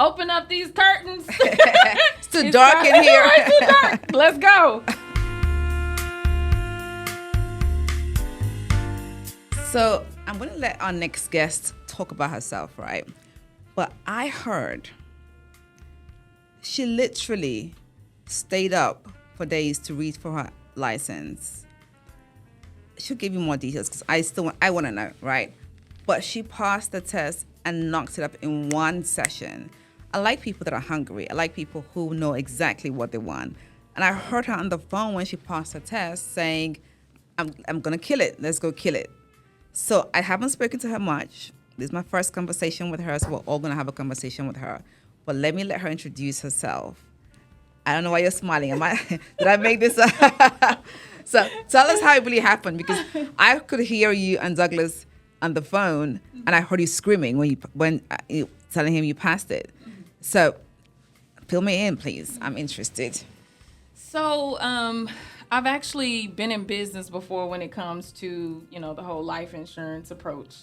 open up these curtains. It's too dark in here. It's too dark. Let's go. So I'm going to let our next guest talk about herself, right? But I heard she literally stayed up for days to read for her license. She'll give you more details because I want to know, right? But she passed the test and knocked it up in one session. I like people that are hungry. I like people who know exactly what they want. And I heard her on the phone when she passed her test saying, I'm going to kill it. Let's go kill it. So I haven't spoken to her much. This is my first conversation with her, so we're all going to have a conversation with her. But let her introduce herself. I don't know why you're smiling. Did I make this up? So tell us how it really happened, because I could hear you and Douglas on the phone, and I heard you screaming when you telling him you passed it. So fill me in, please. I'm interested. So I've actually been in business before when it comes to, the whole life insurance approach.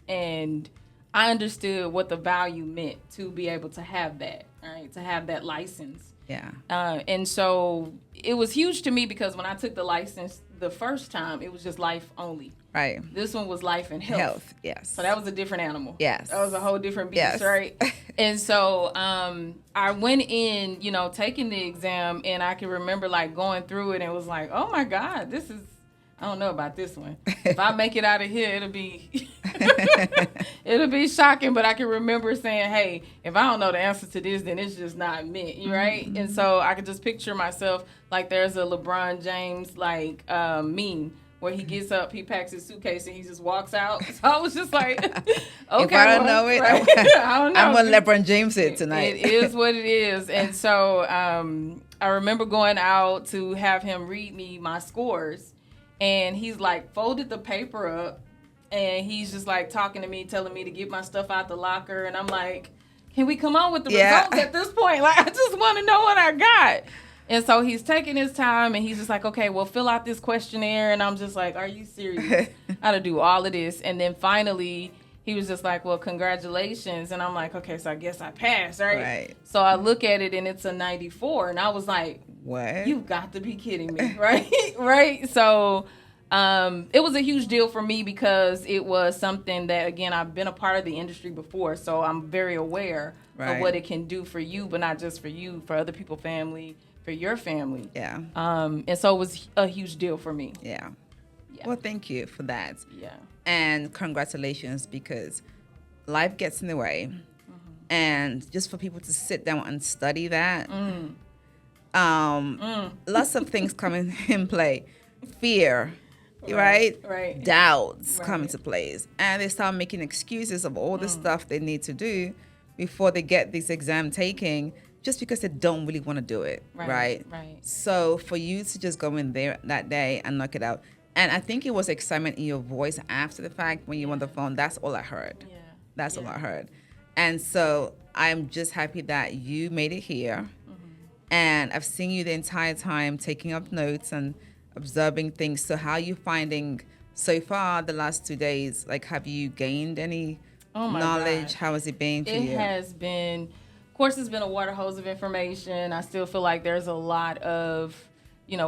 And I understood what the value meant to be able to have that, right? To have that license. Yeah. And so it was huge to me because when I took the license the first time, it was just life only. Right. This one was life and health. Health, yes. So that was a different animal. Yes. That was a whole different beast, yes. right? And so I went in, taking the exam, and I can remember going through it, and it was like, oh my God, I don't know about this one. If I make it out of here, it'll be it'll be shocking. But I can remember saying, hey, if I don't know the answer to this, then it's just not me, right? Mm-hmm. And so I could just picture myself there's a LeBron James meme where he gets up, he packs his suitcase, and he just walks out. So I was just like, okay. If I don't know it, right? I don't know. I'm going to LeBron James it tonight. It is what it is. And so I remember going out to have him read me my scores. And he's folded the paper up, and he's just talking to me, telling me to get my stuff out the locker. And I'm like, can we come on with the results at this point? I just want to know what I got. And so he's taking his time, and he's just like, okay, well, fill out this questionnaire. And I'm just like, are you serious? I had to do all of this. And then finally, he was just like, well, congratulations. And I'm like, okay, so I guess I passed, right? So I look at it, and it's a 94. And I was like, what? You've got to be kidding me, right? Right? So it was a huge deal for me because it was something that, again, I've been a part of the industry before. So I'm very aware of what it can do for you, but not just for you, for other people's family, for your family. Yeah. And so it was a huge deal for me. Yeah. Well, thank you for that. Yeah. And congratulations, because life gets in the way. Mm-hmm. And just for people to sit down and study that, lots of things come in play. Fear, right? Doubts come into place. And they start making excuses of all the stuff they need to do before they get this exam taken, just because they don't really want to do it, right? So for you to just go in there that day and knock it out, and I think it was excitement in your voice after the fact when you were on the phone. That's all I heard. Yeah. That's all I heard. And so I'm just happy that you made it here. Mm-hmm. And I've seen you the entire time taking up notes and observing things. So how are you finding so far the last 2 days? Have you gained any knowledge? God. How has it been for you? It has been, of course, it's been a water hose of information. I still feel like there's a lot of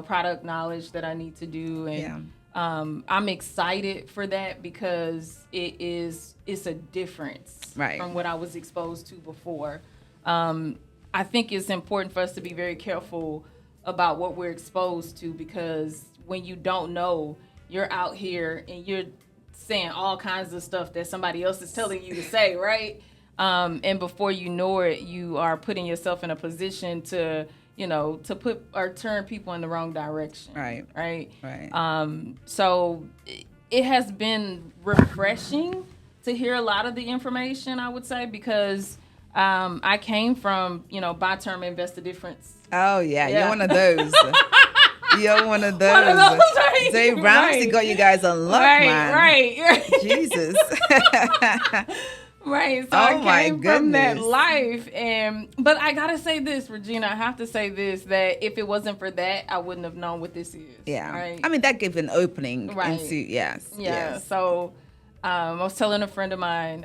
product knowledge that I need to do. And I'm excited for that because it's a difference from what I was exposed to before. I think it's important for us to be very careful about what we're exposed to, because when you don't know, you're out here and you're saying all kinds of stuff that somebody else is telling you to say, right? And before you know it, you are putting yourself in a position to put or turn people in the wrong direction. Right. So it has been refreshing to hear a lot of the information, I would say, because I came from, buy term, invest the difference. Oh, yeah. You're one of those. You're one of those. Right? Dave Ramsey got you guys unlocked, man. Right. Jesus. Right, so I came from that life, but I gotta say this, Regina, I have to say this, that if it wasn't for that, I wouldn't have known what this is. Yeah, right? I mean, that gave an opening into, yes. So I was telling a friend of mine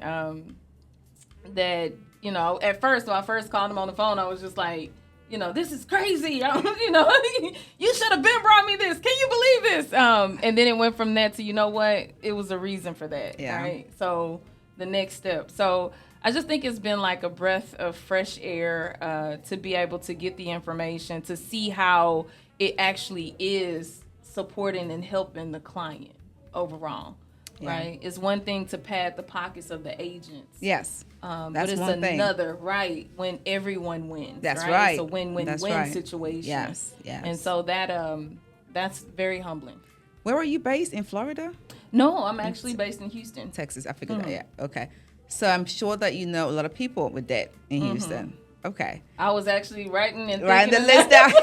that, you know, at first, when I first called him on the phone, I was just like, you know, this is crazy. You should have been brought me this. Can you believe this? And then it went from that to, you know what? It was a reason for that. Yeah. Right. So the next step. So I just think it's been like a breath of fresh air to be able to get the information, to see how it actually is supporting and helping the client overall. Yeah. Right. It's one thing to pad the pockets of the agents. Yes. That's but it's one another thing. Right, when everyone wins. That's right. It's a win-win-win situation. Yes. And so that's very humbling. Where are you based? In Florida? No, I'm actually based in Houston, Texas. I figured that. Yeah. Okay. So I'm sure that you know a lot of people with that in Houston. Okay. I was actually writing the list down.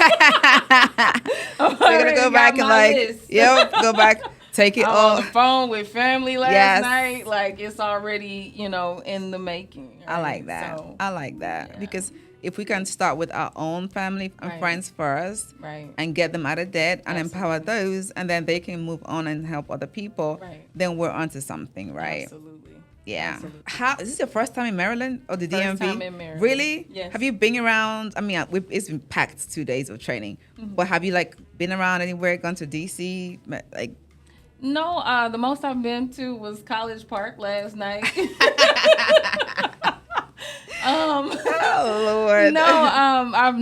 We're gonna go back and go back. Take it on the phone with family last night. Like, it's already, in the making. Right? I like that. So, I like that. Yeah. Because if we can start with our own family and friends first and get them out of debt and empower those, and then they can move on and help other people, then we're onto something, right? Absolutely. Yeah. Absolutely. Is this your first time in Maryland or the DMV? First time in Maryland. Really? Yes. Have you been around? I mean, it's been packed 2 days of training. But have you been around anywhere, gone to DC? No, the most I've been to was College Park last night. Oh Lord! No, I've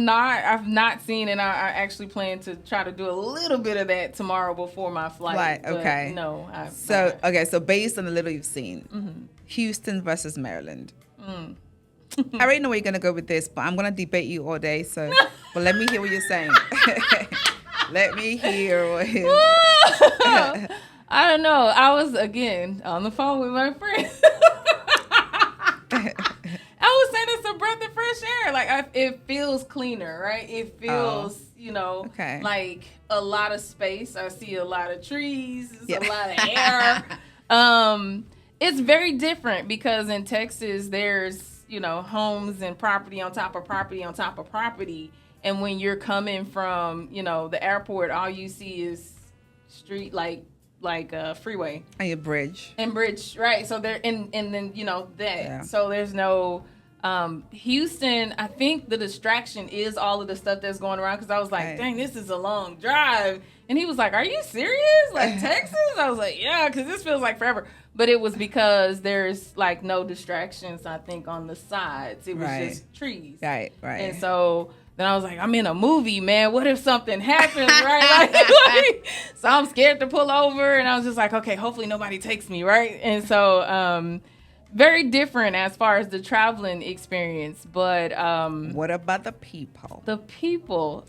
not seen, and I actually plan to try to do a little bit of that tomorrow before my flight. Right. Okay. No. So based on the little you've seen, Houston versus Maryland. I already know where you're gonna go with this, but I'm gonna debate you all day. So, but let me hear what you're saying. Let me hear what I don't know. I was, again, on the phone with my friend. I was saying it's a breath of fresh air. It feels cleaner, right? It feels, like a lot of space. I see a lot of trees. It's a lot of air. It's very different because in Texas, there's, homes and property on top of property on top of property. And when you're coming from, the airport, all you see is street, like a freeway. And a bridge. And bridge, right. So there, and then, that. Yeah. So there's no, Houston, I think the distraction is all of the stuff that's going around. Cause I was like, dang, this is a long drive. And he was like, are you serious? Like Texas? I was like, yeah, cause this feels like forever. But it was because there's no distractions, I think, on the sides. It was just trees. Right. And so then I was like, I'm in a movie, man. What if something happens, right? So I'm scared to pull over. And I was just like, okay, hopefully nobody takes me, right? And so very different as far as the traveling experience. But what about the people? The people.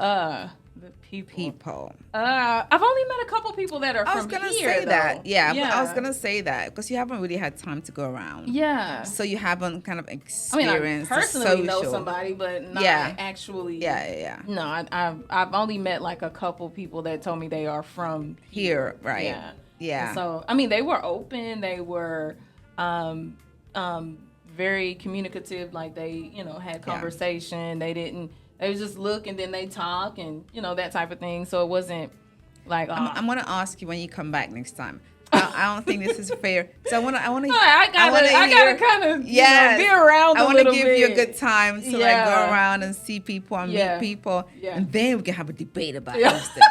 People. I've only met a couple people that are from here. I was gonna say that. Yeah, I was gonna say that because you haven't really had time to go around. Yeah. So you haven't kind of experienced. I personally know somebody, but not actually. Yeah. No, I've only met a couple people that told me they are from here. Right. Yeah. And so they were open. They were very communicative. Like they had conversation. They would just look and then they talk and, that type of thing. So it wasn't like... I'm going to ask you when you come back next time. I don't think this is fair. So I want to... I gotta kind of be around a little bit. I want to give you a good time to go around and see people and meet people. Yeah. And then we can have a debate about Houston.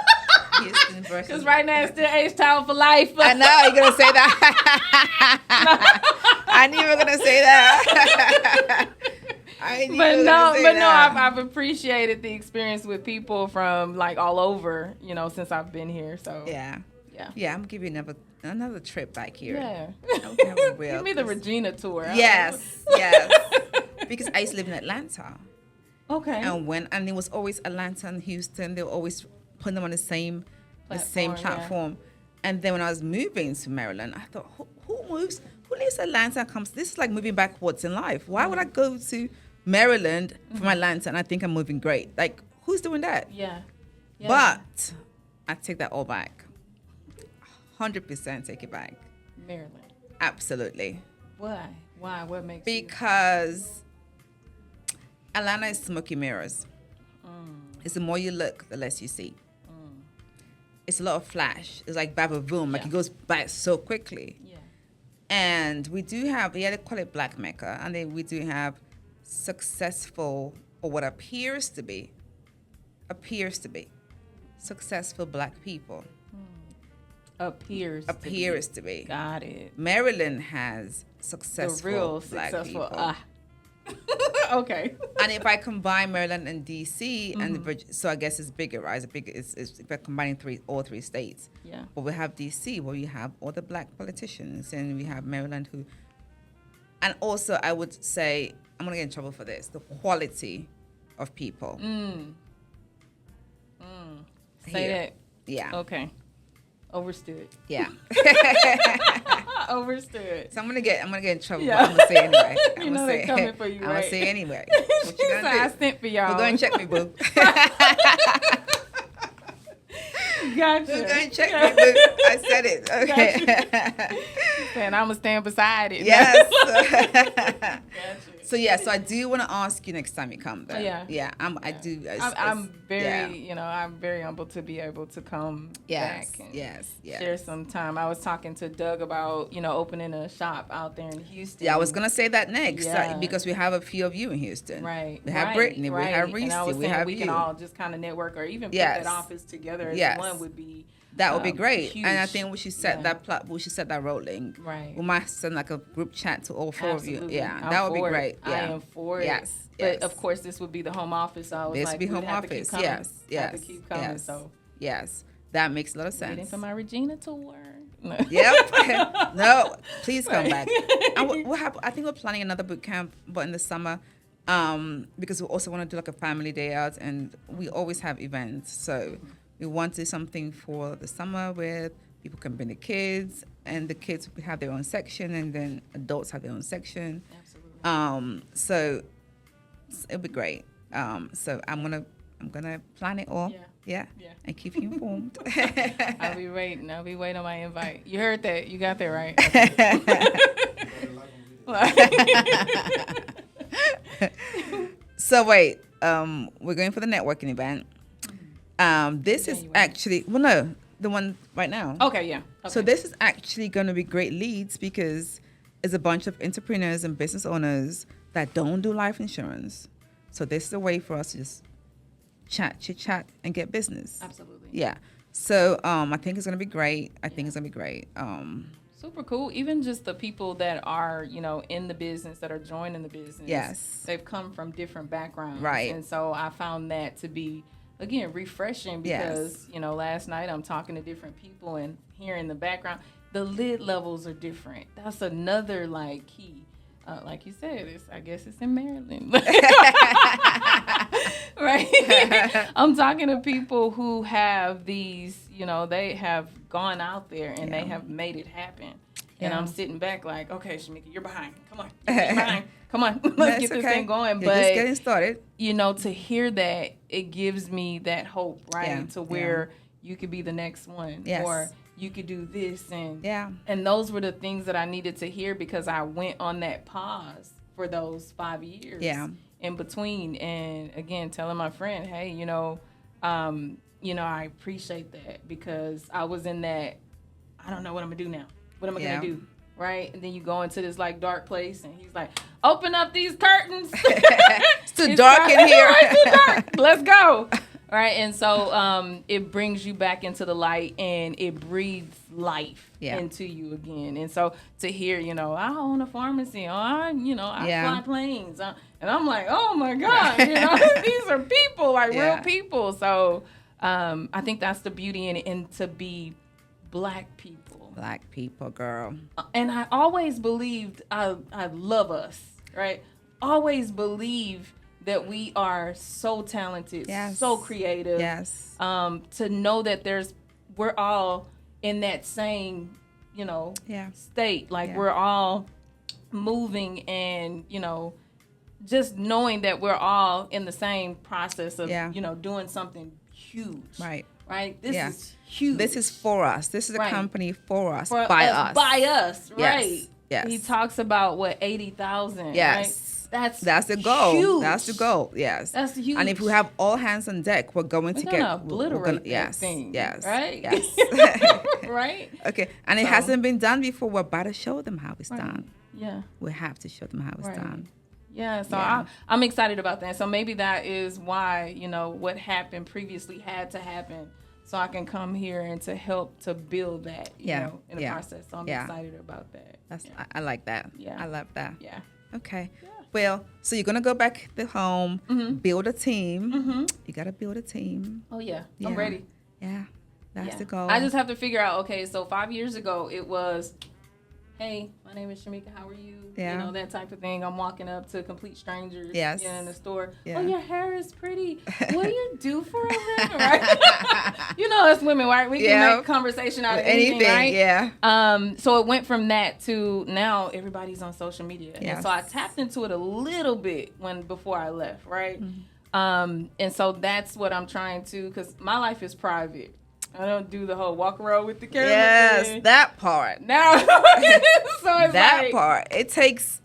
Houston versus... Because right now it's still H-Town for life. I know you're going to say that. I knew you were going to say that. I've appreciated the experience with people from all over, since I've been here. So yeah, I'm gonna give you another trip back here. Yeah, give me the Regina tour. Yes, because I used to live in Atlanta. Okay, and it was always Atlanta and Houston. They were always putting them on the same platform. Yeah. And then when I was moving to Maryland, I thought, who leaves Atlanta and comes? This is like moving backwards in life. Why would I go to Maryland from Atlanta and I think I'm moving great? Like, who's doing that? Yeah. But I take that all back. 100% take it back. Maryland. Absolutely. Why? What makes Because Atlanta is smoky mirrors. It's the more you look, the less you see. It's a lot of flash. It's like baba-boom. Like it goes by so quickly. Yeah. And we do have, they call it Black Mecca. And then we do have successful, or what appears to be successful Black people. Appears to be. Got it. Maryland has successful The real Black successful. people. Okay. And if I combine Maryland and DC, and so I guess it's bigger, right? It's if we're combining all three states. Yeah. But we have DC, where you have all the Black politicians, and we have Maryland who. And also, I would say, I'm gonna get in trouble for this: the quality of people. Say that. Yeah. Okay. Overstood. Yeah. Overstood. So I'm gonna get in trouble. Yeah. But I'm gonna say anyway. You know they're coming for you, I'm right? gonna say anyway. What you gonna do? I sent for y'all. Well, go and check me, boo. Gotcha. Go and check me, boo. I said it. Okay. And I'm gonna stand beside it. Yes. Gotcha. So I do want to ask you next time you come, though. Yeah. I do. I'm very, I'm very humbled to be able to come back and share some time. I was talking to Doug about, opening a shop out there in Houston. Yeah, I was gonna say that next because we have a few of you in Houston. Right. We have Brittany. We have Reese. And I was we saying have we you. can all just kind of network or even put that office together as one would be. That would be great, huge. and I think we should set we should set that rolling. Right. We might send like a group chat to all four of you. Yeah, I'm that would be for great. It. Yeah. I am for it. Yes. But of course, this would be the home office. So I was this like, would be home have office. To keep coming. Yes. Have to keep coming. So yes, that makes a lot of sense. Waiting for my Regina tour. No. Yep. No, please come back. I think we're planning another boot camp, but in the summer, because we also want to do like a family day out, and we always have events. So we want to do something for the summer where people can bring the kids, and the kids have their own section, and then adults have their own section. Absolutely. So it'll be great. So I'm gonna plan it all. Yeah. And keep you informed. I'll be waiting on my invite. You heard that? You got that right? Okay. So wait, we're going for the networking event. This is actually the one right now. Okay, yeah. Okay. So this is actually going to be great leads because it's a bunch of entrepreneurs and business owners that don't do life insurance. So this is a way for us to just chit chat and get business. Absolutely. Yeah. So I think it's going to be great. Super cool. Even just the people that are, in the business, that are joining the business. Yes. They've come from different backgrounds. Right. And so I found that to be, again, refreshing because, last night I'm talking to different people and hearing the background. The lid levels are different. That's another, key. Like you said, I guess it's in Maryland. Right? I'm talking to people who have these, they have gone out there and they have made it happen. And I'm sitting back like, okay, Sheameaka, you're behind. Come on. You're behind. Come on. Let's get this thing going. You're just getting started. To hear that, it gives me that hope, right? Yeah. To where you could be the next one. Yes. Or you could do this. And those were the things that I needed to hear because I went on that pause for those 5 years. Yeah. In between, and again, telling my friend, hey, I appreciate that because I was in that, I don't know what I'm gonna do now. What am I gonna do? Right? And then you go into this dark place, and he's like, open up these curtains. It's too dark in here. Right, too dark. Let's go. Right, and so it brings you back into the light, and it breathes life into you again. And so to hear, I own a pharmacy, I fly planes, and I'm like, oh my God, these are people, real people. So I think that's the beauty in it, and to be Black people. Black people, girl. And I always believed, I love us, right? Always believe that we are so talented, so creative. Yes. To know that we're all in that same, state. We're all moving and, just knowing that we're all in the same process of, doing something huge. Right. Right? This is huge. This is for us. This is a company for us, by us. By us, right. Yes. Yes. He talks about, 80,000, yes. Right? That's the goal. Huge. That's the goal. Yes. That's huge. And if we have all hands on deck, we're going to get obliterate that thing. Yes. Right. Yes. Right. Okay. And it hasn't been done before. We're about to show them how it's done. Yeah. We have to show them how it's done. Yeah, so I'm excited about that. So maybe that is why, what happened previously had to happen, so I can come here and to help to build that, in the process. So I'm excited about that. I like that. Yeah. I love that. Yeah. Okay. Yeah. Well, so you're going to go back to home, build a team. You got to build a team. Oh, yeah. I'm ready. Yeah. That's the goal. I just have to figure out, okay, so 5 years ago, it was, hey, my name is Sheameaka, how are you? Yeah. That type of thing. I'm walking up to complete strangers in the store. Yeah. Oh, your hair is pretty. What do you do for a living? Right? Us women, right? We can make conversation out of anything, right? Yeah. So it went from that to now everybody's on social media. Yes. And so I tapped into it a little bit before I left, right? And so that's what I'm trying to, because my life is private. I don't do the whole walk around with the camera. Yes, thing. that part. Now, so it's that part. It takes.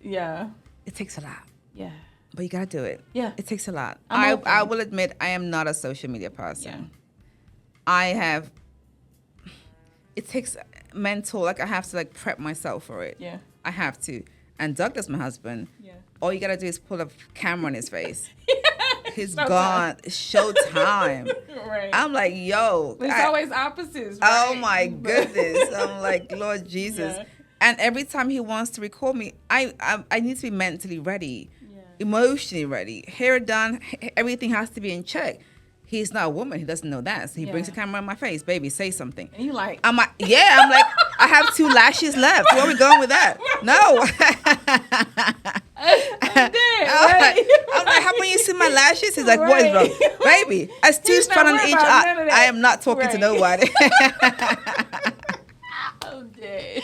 Yeah. It takes a lot. Yeah. But you gotta do it. Yeah. It takes a lot. I will admit I am not a social media person. Yeah. It takes mental. I have to prep myself for it. Yeah. I have to. And Douglas, my husband. Yeah. All you gotta do is pull a camera on his face. He's Showtime. gone. Showtime. Right. I'm like, yo. It's always opposites, right? Oh my goodness. I'm like, Lord Jesus. Yeah. And every time he wants to record me, I need to be mentally ready, Yeah. emotionally ready, hair done, everything has to be in check. He's not a woman. He doesn't know that. So he brings the camera in my face. Baby, say something. And you like. I'm like, I have 2 lashes left. Where are we going with that? No. I'm dead, right? I'm like, how can you see my lashes? He's like, what is wrong? Baby, as 2 strand on each eye. I am not talking to nobody. I'm dead.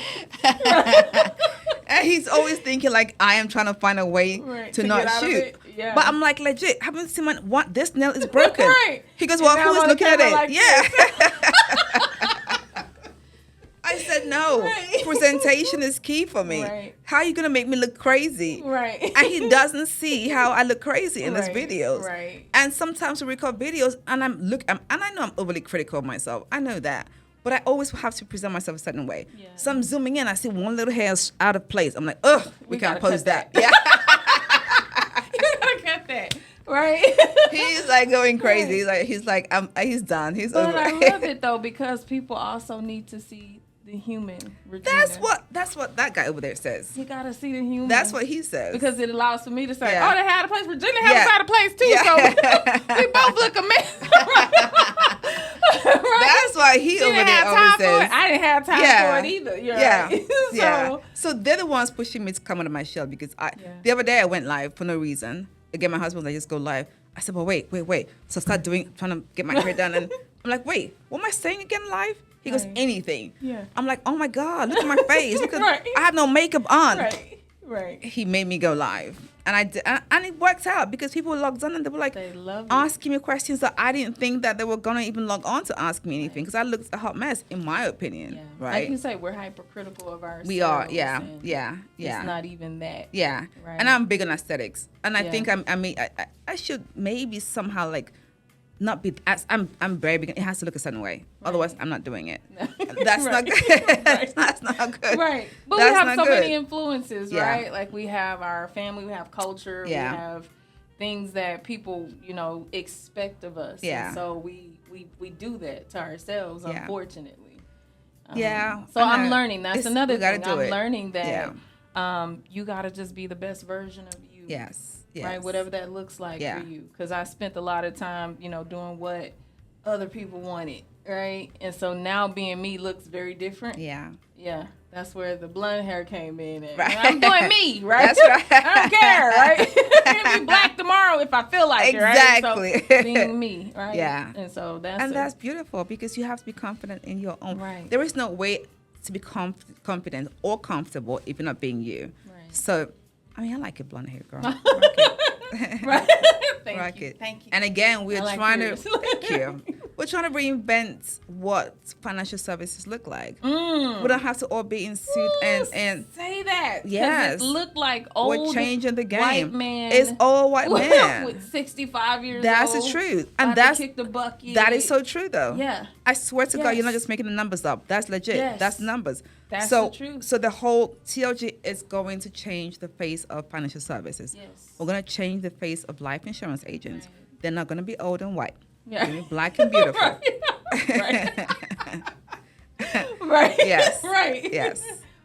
And he's always thinking I am trying to find a way to not shoot. Yeah. But I'm like, legit, haven't seen this nail is broken. Right. He goes, well, who's looking at it? Yeah. I said, no. Right. Presentation is key for me. Right. How are you going to make me look crazy? Right. And he doesn't see how I look crazy in his videos. Right. And sometimes we record videos and and I know I'm overly critical of myself. I know that. But I always have to present myself a certain way. Yeah. So I'm zooming in. I see one little hair out of place. I'm like, ugh, we can't post that. Yeah. You gotta cut that. Right. He's going crazy. He's done. He's over. But I love it though, because people also need to see the human Regina. That's what that guy over there says. You gotta see the human. That's what he says. Because it allows for me to say, Yeah. oh, they had a place. Regina has a place too. So we both look a mess. Right? That's why he over there always says. I didn't have time for it either. Yeah. So they're the ones pushing me to come out of my shell, because the other day I went live for no reason. Again, my husband was like, just go live. I said, well, wait. So I start trying to get my hair done. And I'm like, wait, what am I saying again live? He goes, anything. Yeah. I'm like, oh my God, look at my face. Look at, Right. I have no makeup on. Right. He made me go live. And I did, and it worked out, because people logged on and they were they love asking me questions that I didn't think that they were going to even log on to ask me anything, because I looked a hot mess, in my opinion. Yeah. Right? Like you say, we're hypercritical of ourselves. We are, yeah. It's not even that. Yeah. Right. And I'm big on aesthetics. And I think I should maybe somehow not be as I'm very big. It has to look a certain way. Right. Otherwise, I'm not doing it. That's not good. That's not good. Right. But That's we have so good. many influences, right? Like we have our family, we have culture, we have things that people, expect of us. Yeah. And so we do that to ourselves, unfortunately. So I'm learning. That's another thing. I'm it. learning that you got to just be the best version of you. Yes. Right, whatever that looks like for you. Because I spent a lot of time, doing what other people wanted, right? And so now being me looks very different. Yeah. That's where the blonde hair came in. Right. I'm doing me, right? That's right. I don't care, right? I can be black tomorrow if I feel like it, right? Exactly. So being me, right? Yeah. And so that's beautiful, because you have to be confident in your own. Right. There is no way to be confident or comfortable if you're not being you. Right. So, I like a blonde hair, girl. Right. Thank you. And again, we're trying to thank you. we're trying to reinvent what financial services look like. We don't have to all be in suit and say that. Yes, it looked like old. We're changing the game. White man. It's all white man with 65 years that's old. That's the truth, and that's kick the bucket. That is so true, though. Yeah, I swear to God, you're not just making the numbers up. That's legit. Yes. That's numbers. That's the truth. So the whole TLG is going to change the face of financial services. Yes, we're going to change the face of life insurance agents. Right. They're not going to be old and white. Yeah, they're black and beautiful. Right. Right. Yes. Right. Yes.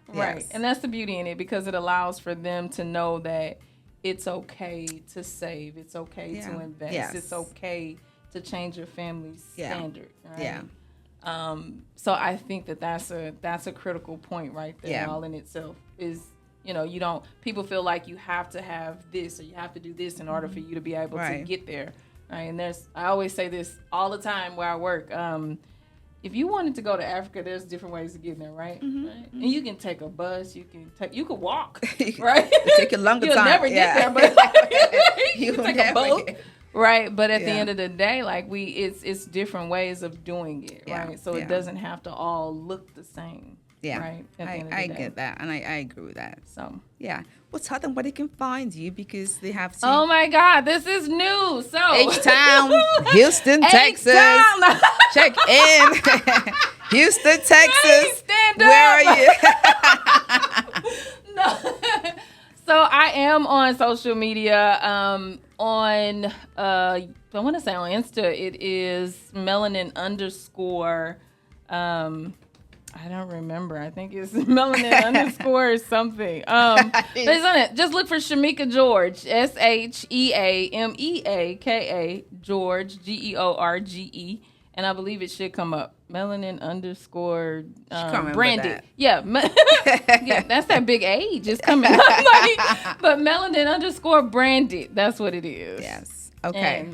Right. Yes. And that's the beauty in it, because it allows for them to know that it's okay to save. It's okay to invest. Yes. It's okay to change your family's standard. Right? Yeah. So I think that's a critical point right there, all in itself. Is, you don't, people feel like you have to have this or you have to do this in order for you to be able to get there. Right. And I always say this all the time where I work. If you wanted to go to Africa, there's different ways to get there, right? Right? And you can take a bus, you can walk, right? It'll take a longer You'll time. Never get there, but you can take a boat, right? But at the end of the day, like it's different ways of doing it, right? So it doesn't have to all look the same. Yeah, right. I get that, and I agree with that. So yeah, well, tell them where they can find you, because they have to. Oh my God, this is new. So H-Town, Houston, Texas. Check in, Houston, Texas. Stand where up. are you? No. So I am on social media. On I want to say on Insta, it is melanin_. I don't remember. I think it's melanin_ something. But it's on it. Just look for Sheameaka George. SHEAMEAKA George GEORGE. And I believe it should come up. Melanin_ branded. Yeah. Yeah, that's that big age. It's coming up. But melanin_ branded. That's what it is. Yes. Okay.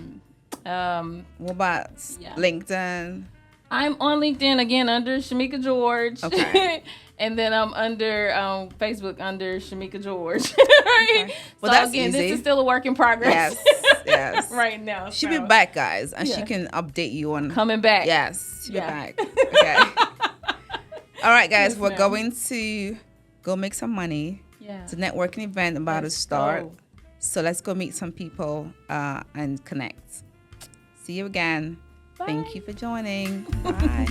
And, what about LinkedIn? I'm on LinkedIn again under Sheameaka George. Okay. And then I'm under Facebook under Sheameaka George. Right? Okay. Well, so that's again, easy. This is still a work in progress. Yes. Right now. She'll be back, guys, and she can update you on coming back. Yes, she'll be back. Okay. All right, guys, we're going to go make some money. Yeah. It's a networking event about to start. So let's go meet some people and connect. See you again. Bye. Thank you for joining. Bye.